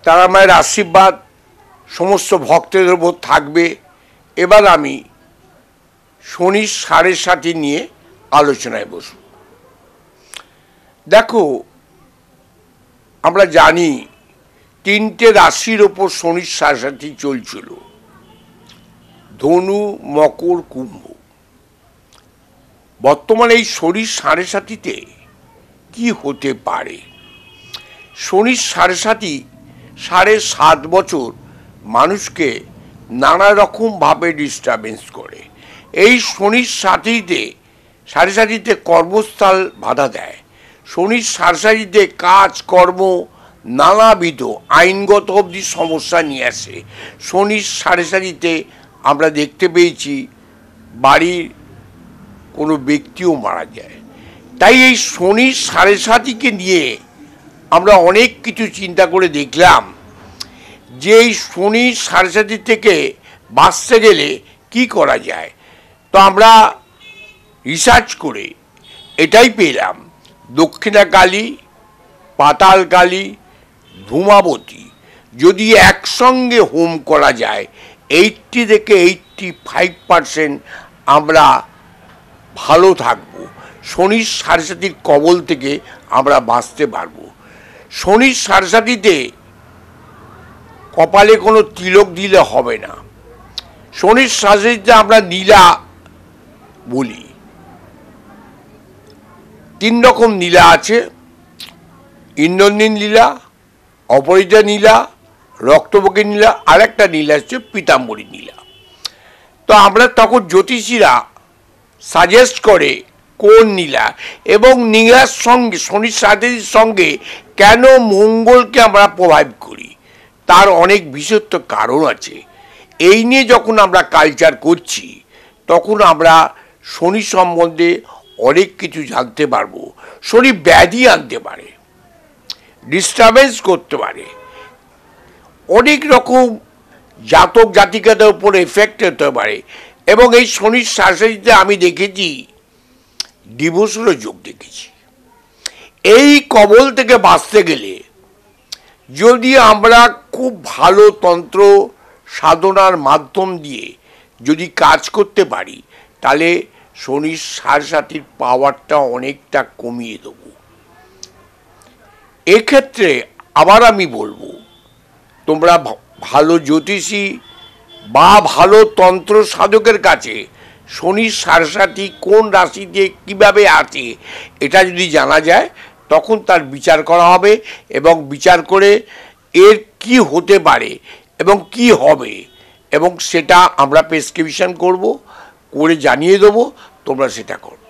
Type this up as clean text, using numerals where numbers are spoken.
তারা মায়ের আশীর্বাদ সমস্ত ভক্তদের উপর থাকবে। এবার আমি শনির 7.5 নিয়ে আলোচনায় বসব। দেখো, আমরা জানি 3টে রাশির ওপর শনির 7.5 চলছিল, ধনু, মকর, কুম্ভ। বর্তমানে এই শনির 7.5-তে কি হতে পারে? শনির 7.5 7.5 বছর মানুষকে নানা রকমভাবে ডিস্টার্বেন্স করে। এই শনির 7.5-তে কর্মস্থল বাধা দেয়। শনির 7.5-তে কাজ কর্ম নানাবিধ আইনগত অবধি সমস্যা নিয়ে আসে। শনির 7.5-তে আমরা দেখতে পেয়েছি বাড়ির কোনো ব্যক্তিও মারা যায়। তাই এই শনির 7.5-কে নিয়ে আমরা অনেক কিছু চিন্তা করে দেখলাম যে এই শনির 7.5 থেকে বাঁচতে গেলে কি করা যায়। তো আমরা রিসার্চ করে এটাই পেলাম, দক্ষিণা কালী, পাতাল কালী, ধূমাবতী যদি একসঙ্গে হোম করা যায় 80 থেকে 85% আমরা ভালো থাকবো। শনির 7.5 কবল থেকে আমরা বাঁচতে পারবো। শনির 7.5-তে কপালে কোনো তিলক দিলে হবে না। শনির 7.5-তে আমরা নীলা বলি। 3 রকম নীলা আছে, ইন্দ্রনীল নীলা, অপরাজিতা নীলা, রক্তবর্গী নীলা, আর একটা নীলা হচ্ছে পীতাম্বরী নীলা। তো আমরা তখন জ্যোতিষীরা সাজেস্ট করে কোন নীলা এবং নীলার সঙ্গে শনির 7.5-এর সঙ্গে কেন মঙ্গলকে আমরা প্রভাব করি, তার অনেক বিশেষত্ব কারণ আছে। এই নিয়ে যখন আমরা কালচার করছি তখন আমরা শনি সম্বন্ধে অনেক কিছু জানতে পারবো। শনি ব্যাধি আনতে পারে, ডিস্টার্বেন্স করতে পারে, অনেক রকম জাতক জাতিকাদের উপর এফেক্ট হতে পারে। এবং এই শনির 7.5-তে আমি দেখেছি ডিভোর্সেরও যোগ দেখেছি। এই কবল থেকে বাঁচতে গেলে যদি আমরা খুব ভালো তন্ত্র সাধনার মাধ্যম দিয়ে যদি কাজ করতে পারি তাহলে শনির 7.5-এর পাওয়ারটা অনেকটা কমিয়ে দেব। এক্ষেত্রে আবার আমি বলবো, তোমরা ভালো জ্যোতিষী বা ভালো তন্ত্র সাধকের কাছে শনির 7.5 কোন রাশিতে কিভাবে আছে এটা যদি জানা যায় তখন তার বিচার করা হবে এবং বিচার করে এর কি হতে পারে এবং কি হবে এবং সেটা আমরা প্রেসক্রিপশন করব, করে জানিয়ে দেবো, তোমরা সেটা করো।